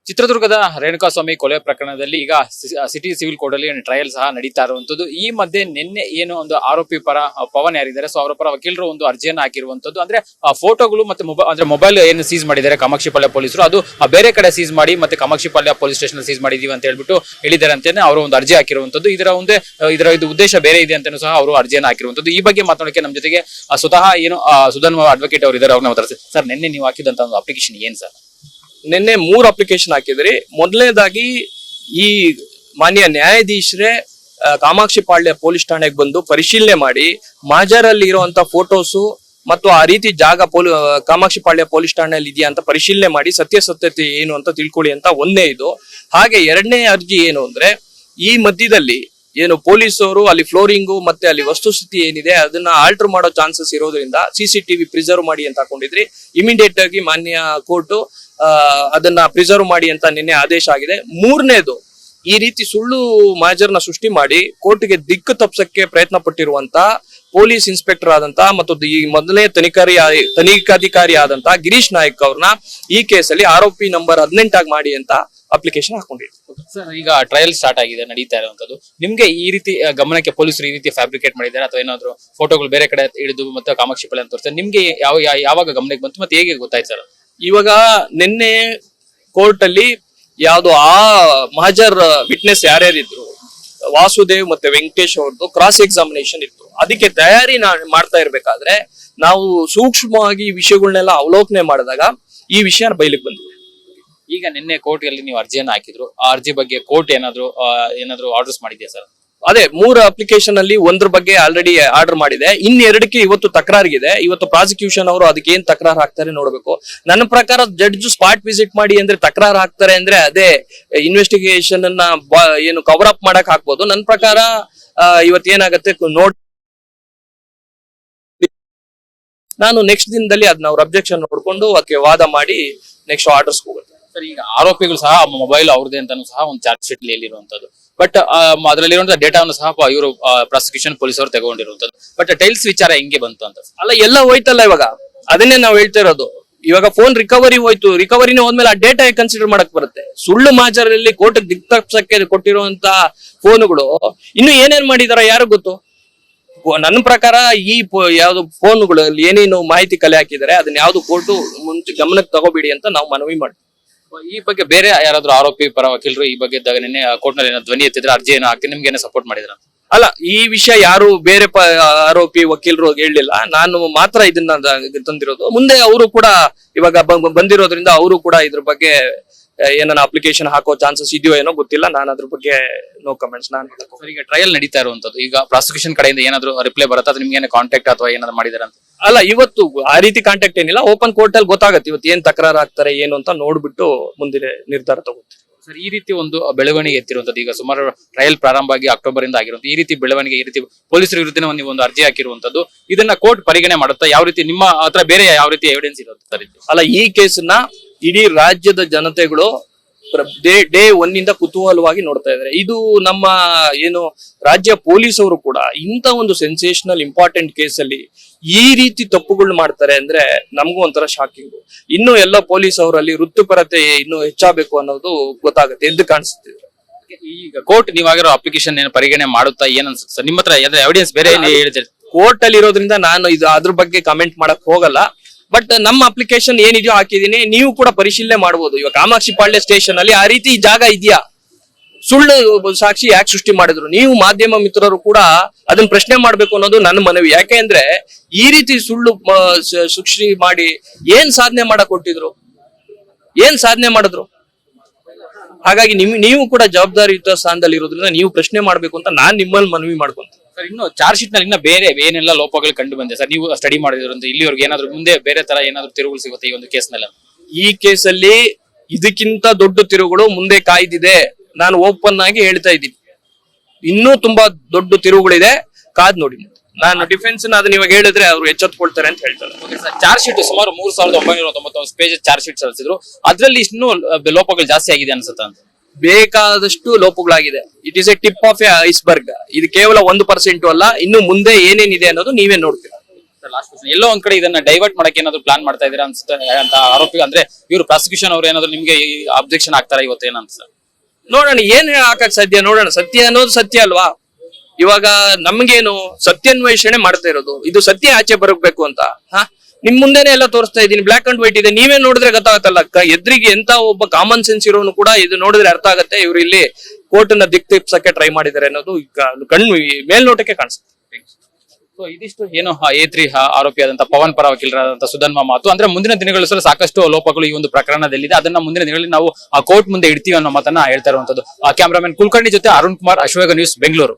ಚಿತ್ರದುರ್ಗದ ರೇಣುಕಾಸ್ವಾಮಿ ಕೊಲೆ ಪ್ರಕರಣದಲ್ಲಿ ಈಗ ಸಿಟಿ ಸಿವಿಲ್ ಕೋರ್ಟ್ ಅಲ್ಲಿ ಟ್ರಯಲ್ ಸಹ ನಡೀತಾ ಇರುವಂತದ್ದು. ಈ ಮಧ್ಯೆ ನಿನ್ನೆ ಏನು ಒಂದು ಆರೋಪಿ ಪರ ಪವನ್ ಯಾರಿದ್ದಾರೆ, ಸೊ ಅವರ ಪರ ವಕೀಲರು ಒಂದು ಅರ್ಜಿಯನ್ನು ಹಾಕಿರುವಂತದ್ದು. ಅಂದ್ರೆ ಫೋಟೋಗಳು ಮತ್ತೆ ಮೊಬೈಲ್ ಏನು ಸೀಸ್ ಮಾಡಿದ್ದಾರೆ ಕಾಮಾಕ್ಷಿಪಾಳ್ಯ ಪೊಲೀಸರು, ಅದು ಬೇರೆ ಕಡೆ ಸೀಸ್ ಮಾಡಿ ಮತ್ತೆ ಕಾಮಾಕ್ಷಿಪಾಳ್ಯ ಪೊಲೀಸ್ ಸ್ಟೇಷನ್ ಸೀಸ್ ಮಾಡಿದೀವಿ ಅಂತ ಹೇಳ್ಬಿಟ್ಟು ಹೇಳಿದ್ದಾರೆ ಅಂತ ಅವರು ಒಂದು ಅರ್ಜಿ ಹಾಕಿರುವಂತದ್ದು. ಇದರ ಉದ್ದೇಶ ಬೇರೆ ಇದೆ ಅಂತಾನೂ ಸಹ ಅವರು ಅರ್ಜಿಯನ್ನು ಹಾಕಿರುವಂತದ್ದು. ಈ ಬಗ್ಗೆ ಮಾತಾಡೋಕೆ ನಮ್ಮ ಜೊತೆಗೆ ಸ್ವತಃ ಏನು ಸುಧನ್ ಅಡ್ವೊಕೇಟ್ ಅವರು ಇದ್ದಾರೆ, ಅವ್ರನ್ನ ಮಾತಾಡ್ತಾರೆ. ಸರ್, ನಿನ್ನೆ ನೀವು ಹಾಕಿದಂತ ಒಂದು ಅಪ್ಲಿಕೇಶನ್ ಏನ್ ಸರ್? ನಿನ್ನೆ 3 ಅಪ್ಲಿಕೇಶನ್ ಹಾಕಿದ್ರಿ. ಮೊದಲನೇದಾಗಿ ಈ ಮಾನ್ಯ ನ್ಯಾಯಾಧೀಶರೇ ಕಾಮಾಕ್ಷಿಪಾಳ್ಯ ಪೊಲೀಸ್ ಠಾಣೆಗೆ ಬಂದು ಪರಿಶೀಲನೆ ಮಾಡಿ ಮಾಜರಲ್ಲಿ ಇರುವಂತ ಫೋಟೋಸು ಮತ್ತು ಆ ರೀತಿ ಜಾಗ ಕಾಮಾಕ್ಷಿಪಾಳ್ಯ ಪೊಲೀಸ್ ಠಾಣೆಯಲ್ಲಿ ಇದೆಯಾ ಅಂತ ಪರಿಶೀಲನೆ ಮಾಡಿ ಸತ್ಯಾಸತ್ಯತೆ ಏನು ಅಂತ ತಿಳ್ಕೊಳ್ಳಿ ಅಂತ ಒಂದೇ ಇದು. ಹಾಗೆ ಎರಡನೇ ಅರ್ಜಿ ಏನು ಅಂದ್ರೆ, ಈ ಮಧ್ಯದಲ್ಲಿ ಏನು ಪೊಲೀಸರು ಅಲ್ಲಿ ಫ್ಲೋರಿಂಗು ಮತ್ತೆ ಅಲ್ಲಿ ವಸ್ತುಸ್ಥಿತಿ ಏನಿದೆ ಅದನ್ನ ಆಲ್ಟರ್ ಮಾಡೋ ಚಾನ್ಸಸ್ ಇರೋದ್ರಿಂದ CCTV ಪ್ರಿಸರ್ವ್ ಮಾಡಿ ಅಂತ ಹಾಕೊಂಡಿದ್ರಿ. ಇಮಿಡಿಯೇಟ್ ಆಗಿ ಮಾನ್ಯ ಕೋರ್ಟ್ ಅದನ್ನ ಪ್ರಿಸರ್ವ್ ಮಾಡಿ ಅಂತ ನಿನ್ನೆ ಆದೇಶ ಆಗಿದೆ. ಮೂರನೇದು, ಈ ರೀತಿ ಸುಳ್ಳು ಮಾಜರ್ನ ಸೃಷ್ಟಿ ಮಾಡಿ ಕೋರ್ಟ್ಗೆ ದಿಕ್ಕು ತಪ್ಪಿಸಕ್ಕೆ ಪ್ರಯತ್ನ ಪಟ್ಟಿರುವಂತ ಪೊಲೀಸ್ ಇನ್ಸ್ಪೆಕ್ಟರ್ ಆದಂತ ಮತ್ತು ಈ ಮೊದಲನೇ ತನಿಖಾಧಿಕಾರಿ ಆದಂತ ಗಿರೀಶ್ ನಾಯ್ಕ್ ಅವ್ರನ್ನ ಈ ಕೇಸಲ್ಲಿ ಆರೋಪಿ ನಂಬರ್ 18 ಆಗಿ ಮಾಡಿ ಅಂತ ಅಪ್ಲಿಕೇಶನ್ ಹಾಕೊಂಡಿದ್ವಿ. ಸರ್, ಈಗ ಟ್ರಯಲ್ ಸ್ಟಾರ್ಟ್ ಆಗಿದೆ, ನಡೀತಾ ಇರುವಂತದ್ದು. ನಿಮ್ಗೆ ಈ ರೀತಿ ಗಮನಕ್ಕೆ ಪೊಲೀಸರು ಈ ರೀತಿ ಫ್ಯಾಬ್ರಿಕೇಟ್ ಮಾಡಿದ್ದಾರೆ ಅಥವಾ ಏನಾದ್ರು ಫೋಟೋಗಳು ಬೇರೆ ಕಡೆ ಹಿಡಿದು ಮತ್ತೆ ಕಾಮಾಕ್ಷಿಪಾಳ್ಯ ಅಂತ ತೋರಿಸ್ತಾರೆ, ನಿಮ್ಗೆ ಯಾವಾಗ ಗಮನಕ್ಕೆ ಬಂತು ಮತ್ತೆ ಹೇಗೆ ಗೊತ್ತಾಯ್ತು ಸರ್? ಇವಾಗ ನಿನ್ನೆ ಕೋರ್ಟ್ ಅಲ್ಲಿ ಯಾವ್ದು ಆ ಮಹಾಜರ್ ವಿಟ್ನೆಸ್ ಯಾರ್ಯಾರಿದ್ರು, ವಾಸುದೇವ್ ಮತ್ತೆ ವೆಂಕಟೇಶ್ ಅವ್ರದ್ದು ಕ್ರಾಸ್ ಎಕ್ಸಾಮಿನೇಷನ್ ಇತ್ತು. ಅದಕ್ಕೆ ತಯಾರಿ ಮಾಡ್ತಾ ಇರ್ಬೇಕಾದ್ರೆ ನಾವು ಸೂಕ್ಷ್ಮವಾಗಿ ವಿಷಯಗಳನ್ನೆಲ್ಲ ಅವಲೋಕನೆ ಮಾಡಿದಾಗ ಈ ವಿಷಯ ಬಯಲಿಗೆ ಬಂದಿದೆ. ಈಗ ನಿನ್ನೆ ಕೋರ್ಟ್ ಅಲ್ಲಿ ನೀವು ಅರ್ಜಿಯನ್ನು ಹಾಕಿದ್ರು, ಆ ಅರ್ಜಿ ಬಗ್ಗೆ ಕೋರ್ಟ್ ಏನಾದ್ರು ಆರ್ಡರ್ಸ್ ಮಾಡಿದ್ಯಾ ಸರ್? ಅದೇ 3 ಅಪ್ಲಿಕೇಶನ್ ಅಲ್ಲಿ ಒಂದ್ರ ಬಗ್ಗೆ ಆಲ್ರೆಡಿ ಆರ್ಡರ್ ಮಾಡಿದೆ, ಇನ್ನೆರಡಕ್ಕೆ ಇವತ್ತು ತಕರಾರಿಗಿದೆ. ಇವತ್ತು ಪ್ರಾಸಿಕ್ಯೂಷನ್ ಅವರು ಅದಕ್ಕೆ ಏನ್ ತಕರಾರು ಹಾಕ್ತಾರೆ ನೋಡ್ಬೇಕು. ನನ್ನ ಪ್ರಕಾರ ಜಡ್ಜ್ ಸ್ಪಾಟ್ ವಿಸಿಟ್ ಮಾಡಿ ಅಂದ್ರೆ ತಕರಾರು ಹಾಕ್ತಾರೆ ಅಂದ್ರೆ ಅದೇ ಇನ್ವೆಸ್ಟಿಗೇಷನ್ ಅನ್ನ ಏನು ಕವರ್ ಅಪ್ ಮಾಡಕ್ ಹಾಕ್ಬೋದು. ನನ್ನ ಪ್ರಕಾರ ಇವತ್ತು ಏನಾಗತ್ತೆ ನೋಡಿ, ನಾನು ನೆಕ್ಸ್ಟ್ ದಿನದಲ್ಲಿ ಅದನ್ನ ಅವ್ರ ಅಬ್ಜೆಕ್ಷನ್ ನೋಡ್ಕೊಂಡು ಅದಕ್ಕೆ ವಾದ ಮಾಡಿ ನೆಕ್ಸ್ಟ್ ಆರ್ಡರ್ಸ್ ಹೋಗುತ್ತೆ. ಸರ್, ಈಗ ಆರೋಪಿಗಳು ಸಹ ಮೊಬೈಲ್ ಅವ್ರದೇ ಅಂತಾನು ಸಹ ಒಂದು ಚಾರ್ಜ್ ಶೀಟ್ ಹೇಳಿರುವಂತದ್ದು. ಬಟ್ ಅದರಲ್ಲಿರುವಂತಹ ಡೇಟಾವನ್ನು ಸಹ ಇವರು ಪ್ರಾಸಿಕ್ಯೂಷನ್ ಪೊಲೀಸ್ ಅವರು ತಗೊಂಡಿರುವಂತದ್ದು. ಬಟ್ ಟೈಲ್ಸ್ ವಿಚಾರ ಹೆಂಗೆ ಬಂತು ಅಂತ? ಅಲ್ಲ, ಎಲ್ಲ ಹೋಯ್ತಲ್ಲ ಇವಾಗ, ಅದನ್ನೇ ನಾವು ಹೇಳ್ತಾ ಇರೋದು. ಇವಾಗ ಫೋನ್ ರಿಕವರಿ ಹೋಯ್ತು, ರಿಕವರಿನೇ ಹೋದ್ಮೇಲೆ ಆ ಡೇಟಾ ಕನ್ಸಿಡರ್ ಮಾಡಕ್ ಬರುತ್ತೆ. ಸುಳ್ಳು ಮಾಜರಲ್ಲಿ ಕೋರ್ಟ್ ದಿಕ್ ತಪ್ಸಕ್ಕೆ ಕೊಟ್ಟಿರುವಂತ ಫೋನ್ಗಳು ಇನ್ನು ಏನೇನ್ ಮಾಡಿದಾರ ಯಾರು ಗೊತ್ತು. ನನ್ನ ಪ್ರಕಾರ ಈ ಯಾವ್ದು ಫೋನ್ಗಳಲ್ಲಿ ಏನೇನು ಮಾಹಿತಿ ಕಲೆ ಹಾಕಿದ್ದಾರೆ ಅದನ್ನ ಯಾವ್ದು ಕೋರ್ಟು ಮುಂಚೆ ಗಮನಕ್ಕೆ ತಗೋಬೇಡಿ ಅಂತ ನಾವು ಮನವಿ ಮಾಡ್ತೀವಿ. ಈ ಬಗ್ಗೆ ಬೇರೆ ಯಾರಾದ್ರೂ ಆರೋಪಿ ಪರ ವಕೀಲರು ಈ ಬಗ್ಗೆ ನಿನ್ನೆ ಕೋರ್ಟ್ ನಲ್ಲಿ ಧ್ವನಿ ಎತ್ತಿದ್ರೆ, ಅರ್ಜಿ ಏನೋ ಹಾಕಿ ನಿಮ್ಗೆ ಏನೋ ಸಪೋರ್ಟ್ ಮಾಡಿದ್ರ? ಅಲ್ಲ, ಈ ವಿಷಯ ಯಾರು ಬೇರೆ ಆರೋಪಿ ವಕೀಲರು ಹೇಳಲಿಲ್ಲ, ನಾನು ಮಾತ್ರ ಇದನ್ನ ತಂದಿರೋದು. ಮುಂದೆ ಅವರು ಕೂಡ ಇವಾಗ ಬಂದಿರೋದ್ರಿಂದ ಅವರು ಕೂಡ ಇದ್ರ ಬಗ್ಗೆ ಏನನ್ನ ಅಪ್ಲಿಕೇಶನ್ ಹಾಕೋ ಚಾನ್ಸಸ್ ಇದೆಯೋ ಏನೋ ಗೊತ್ತಿಲ್ಲ. ನಾನು ಅದ್ರ ಬಗ್ಗೆ ನೋ ಕಮೆಂಟ್ಸ್. ಈಗ ಟ್ರಯಲ್ ನಡೀತಾ ಇರುವಂತದ್ದು, ಈಗ ಪ್ರಾಸಿಕ್ಯೂಷನ್ ಕಡೆಯಿಂದ ಏನಾದ್ರು ರಿಪ್ಲೈ ಬರುತ್ತಾ ಅಥವಾ ನಿಮ್ಗೆ ಕಾಂಟ್ಯಾಕ್ಟ್ ಅಥವಾ ಏನಾದ್ರು ಮಾಡಿದಾರೆ ಅಂತ? ಅಲ್ಲ, ಇವತ್ತು ಆ ರೀತಿ ಕಾಂಟ್ಯಾಕ್ಟ್ ಏನಿಲ್ಲ. ಓಪನ್ ಕೋರ್ಟ್ ಅಲ್ಲಿ ಗೊತ್ತಾಗತ್ತೆ ಇವತ್ತು ಏನ್ ತಕರಾರು ಆಗ್ತಾರೆ ಏನು ಅಂತ ನೋಡ್ಬಿಟ್ಟು ಮುಂದಿನ ನಿರ್ಧಾರ ತಗೋತೀವಿ. ಸರ್, ಈ ರೀತಿ ಒಂದು ಬೆಳವಣಿಗೆ ಎತ್ತಿರುವಂತದ್ದು, ಈಗ ಸುಮಾರು ಟ್ರಯಲ್ ಪ್ರಾರಂಭ ಆಗಿ ಅಕ್ಟೋಬರ್ ಇಂದ ಆಗಿರುವಂತ ಈ ರೀತಿ ಬೆಳವಣಿಗೆ, ಈ ರೀತಿ ಪೊಲೀಸರ ವಿರುದ್ಧ ನೀವು ಒಂದು ಅರ್ಜಿ ಹಾಕಿರುವಂತದ್ದು, ಇದನ್ನ ಕೋರ್ಟ್ ಪರಿಗಣನೆ ಮಾಡುತ್ತಾ? ಯಾವ ರೀತಿ ನಿಮ್ಮ ಹತ್ರ ಬೇರೆ ಯಾವ ರೀತಿ ಎವಿಡೆನ್ಸ್ ಇರುತ್ತೆ ಸರ್? ಅಲ್ಲ, ಈ ಕೇಸನ್ನ ಇಡೀ ರಾಜ್ಯದ ಜನತೆಗಳು ಡೇ 1 ಇಂದ ಕುತೂಹಲವಾಗಿ ನೋಡ್ತಾ ಇದ್ದಾರೆ. ಇದು ನಮ್ಮ ಏನು ರಾಜ್ಯ ಪೊಲೀಸ್ ಅವರು ಕೂಡ ಇಂತ ಒಂದು ಸೆನ್ಸೇಷನಲ್ ಇಂಪಾರ್ಟೆಂಟ್ ಕೇಸಲ್ಲಿ ಈ ರೀತಿ ತಪ್ಪುಗಳು ಮಾಡ್ತಾರೆ ಅಂದ್ರೆ ನಮಗೂ ಒಂಥರ ಶಾಕಿಂಗ್. ಇನ್ನು ಎಲ್ಲ ಪೊಲೀಸ್ ಅವರಲ್ಲಿ ವೃತ್ತಿಪರತೆ ಇನ್ನು ಹೆಚ್ಚಾಗಬೇಕು ಅನ್ನೋದು ಗೊತ್ತಾಗುತ್ತೆ, ಎದ್ದು ಕಾಣಿಸ್ತಿದೆ. ಈಗ ಕೋರ್ಟ್ ನೀವಾಗಿರೋ ಅಪ್ಲಿಕೇಶನ್ ಏನು ಪರಿಗಣನೆ ಮಾಡುತ್ತಾ, ಏನ್ ಅನ್ಸುತ್ತೆ ಸರ್? ನಿಮ್ಮ ಹತ್ರ ಎವಿಡೆನ್ಸ್ ಬೇರೆ ಹೇಳಿದ್ರೆ ಕೋರ್ಟ್ ಅಲ್ಲಿ ಇರೋದ್ರಿಂದ ನಾನು ಇದು ಅದ್ರ ಬಗ್ಗೆ ಕಮೆಂಟ್ ಮಾಡಕ್ ಹೋಗಲ್ಲ. ಬಟ್ ನಮ್ಮ ಅಪ್ಲಿಕೇಶನ್ ಏನಿದೆಯೋ ಹಾಕಿದೀನಿ, ನೀವು ಕೂಡ ಪರಿಶೀಲನೆ ಮಾಡಬಹುದು. ಇವಾಗ ಕಾಮಾಕ್ಷಿಪಾಳ್ಯ ಸ್ಟೇಷನ್ ಅಲ್ಲಿ ಆ ರೀತಿ ಜಾಗ ಇದೆಯಾ, ಸುಳ್ಳು ಸಾಕ್ಷಿ ಯಾಕೆ ಸೃಷ್ಟಿ ಮಾಡಿದ್ರು, ನೀವು ಮಾಧ್ಯಮ ಮಿತ್ರರು ಕೂಡ ಅದನ್ನ ಪ್ರಶ್ನೆ ಮಾಡ್ಬೇಕು ಅನ್ನೋದು ನನ್ನ ಮನವಿ. ಯಾಕೆ ಅಂದ್ರೆ ಈ ರೀತಿ ಸುಳ್ಳು ಸೃಷ್ಟಿ ಮಾಡಿ ಏನ್ ಸಾಧನೆ ಮಾಡಕ್ ಕೊಟ್ಟಿದ್ರು, ಏನ್ ಸಾಧನೆ ಮಾಡಿದ್ರು? ಹಾಗಾಗಿ ನೀವು ಕೂಡ ಜವಾಬ್ದಾರಿಯುತ ಸ್ಥಾನದಲ್ಲಿ ಇರೋದ್ರಿಂದ ನೀವು ಪ್ರಶ್ನೆ ಮಾಡ್ಬೇಕು ಅಂತ ನಾನ್ ನಿಮ್ಮಲ್ಲಿ ಮನವಿ ಮಾಡ್ಕೊಂತೀನಿ. ಸರ್, ಇನ್ನು ಚಾರ್ಜ್ ಶೀಟ್ ನಲ್ಲಿ ಬೇರೆ ಏನೆಲ್ಲ ಲೋಪಗಳು ಕಂಡು ಬಂದೆ ಸರ್? ನೀವು ಸ್ಟಡಿ ಮಾಡಿದ್ರಂತ ಇಲ್ಲಿವರೆಗೆ ಏನಾದ್ರು ಮುಂದೆ ಬೇರೆ ತರ ಏನಾದ್ರು ತಿರುಗಳು ಸಿಗುತ್ತೆ ಈ ಒಂದು ಕೇಸ್ ನಲ್ಲಿ? ಈ ಕೇಸಲ್ಲಿ ಇದಕ್ಕಿಂತ ದೊಡ್ಡ ತಿರುಗಳು ಮುಂದೆ ಕಾಯ್ದಿದೆ. ನಾನು ಓಪನ್ ಆಗಿ ಹೇಳ್ತಾ ಇದ್ದೀನಿ, ಇನ್ನೂ ತುಂಬಾ ದೊಡ್ಡ ತಿರುವುಗಳಿದೆ, ಕಾದ್ ನೋಡಿ. ನಾನು ಡಿಫೆನ್ಸ್ ಅದನ್ನ ಇವಾಗ ಹೇಳಿದ್ರೆ ಅವ್ರು ಎಚ್ಚೆತ್ಕೊಳ್ತಾರೆ ಅಂತ ಹೇಳ್ತಾರೆ. ಚಾರ್ಜ್ ಶೀಟ್ ಸುಮಾರು 3999 ಪೇಜ್ ಚಾರ್ಜ್ ಶೀಟ್ ಸಲ್ಲಿಸಿದ್ರು, ಅದ್ರಲ್ಲಿ ಇನ್ನೂ ಲೋಪಗಳು ಜಾಸ್ತಿ ಆಗಿದೆ ಅನ್ಸುತ್ತೆ ಅಂತ? ಬೇಕಾದಷ್ಟು ಲೋಪಗಳಾಗಿದೆ. It is a tip of a iceberg. ಇದು ಕೇವಲ 1% ಅಲ್ಲ, ಇನ್ನು ಮುಂದೆ ಏನೇನಿದೆ ಅನ್ನೋದು ನೀವೇ ನೋಡ್ತೀರಾ. ಲಾಸ್ಟ್ ಕ್ವಶನ್, ಎಲ್ಲೋ ಒಂದ್ ಕಡೆ ಇದನ್ನ ಡೈವರ್ಟ್ ಮಾಡಕ್ಕೆ ಏನಾದ್ರು ಪ್ಲಾನ್ ಮಾಡ್ತಾ ಇದೀರಾ ಅನ್ಸುತ್ತೆ ಅಂತ ಆರೋಪಿ ಅಂದ್ರೆ ಇವರು ಪ್ರಾಸಿಕ್ಯೂಷನ್ ಅವ್ರು ಏನಾದ್ರು ನಿಮ್ಗೆ ಅಬ್ಜೆಕ್ಷನ್ ಆಗ್ತಾರ ಇವತ್ತು ಏನನ್ಸುತ್ತೆ? ನೋಡೋಣ ಏನ್ ಹಾಕಕ್ ಸಾಧ್ಯ, ನೋಡೋಣ. ಸತ್ಯ ಅನ್ನೋದು ಸತ್ಯ ಅಲ್ವಾ. ಇವಾಗ ನಮ್ಗೇನು ಸತ್ಯಾನ್ವೇಷಣೆ ಮಾಡ್ತಾ ಇರೋದು, ಇದು ಸತ್ಯ ಆಚೆ ಬರಬೇಕು ಅಂತ. ನಿಮ್ ಮುಂದೆನೆ ಎಲ್ಲ ತೋರಿಸ್ತಾ ಇದೀನಿ, ಬ್ಲಾಕ್ ಅಂಡ್ ವೈಟ್ ಇದೆ, ನೀವೇ ನೋಡಿದ್ರೆ ಗೊತ್ತಾಗತ್ತಲ್ಲ. ಎದ್ರಿಗೆ ಎಂತ ಒಬ್ಬ ಕಾಮನ್ ಸೆನ್ಸ್ ಇರೋನು ಕೂಡ ಇದು ನೋಡಿದ್ರೆ ಅರ್ಥ ಆಗತ್ತೆ ಇವ್ರು ಇಲ್ಲಿ ಕೋರ್ಟ್ ನ ದಿಕ್ತಿಪ್ಸಕ್ಕೆ ಟ್ರೈ ಮಾಡಿದ್ದಾರೆ ಅನ್ನೋದು ಕಣ್ಣು ಮೇಲ್ನೋಟಕ್ಕೆ ಕಾಣಿಸುತ್ತೆ. ಸೊ ಇದಿಷ್ಟು ಏನು A3 ಆರೋಪಿಯಾದಂತಹ ಪವನ್ ಪರ ವಕೀಲರಾದಂತಹ ಸುಧನ್ವ ಮಾತು. ಅಂದ್ರೆ ಮುಂದಿನ ದಿನಗಳಲ್ಲಿ ಸಾಕಷ್ಟು ಲೋಪಗಳು ಈ ಒಂದು ಪ್ರಕರಣದಲ್ಲಿದೆ, ಅದನ್ನ ಮುಂದಿನ ದಿನಗಳಲ್ಲಿ ನಾವು ಆ ಕೋರ್ಟ್ ಮುಂದೆ ಇಡ್ತೀವಿ ಅನ್ನೋ ಮಾತನ್ನ ಹೇಳ್ತಾ ಇರುವಂತದ್ದು. ಕ್ಯಾಮರಾಮನ್ ಕುಲಕರ್ಣಿ ಜೊತೆ ಅರುಣ್ ಕುಮಾರ್, ಅಶ್ವೇಗ ನ್ಯೂಸ್, ಬೆಂಗಳೂರು.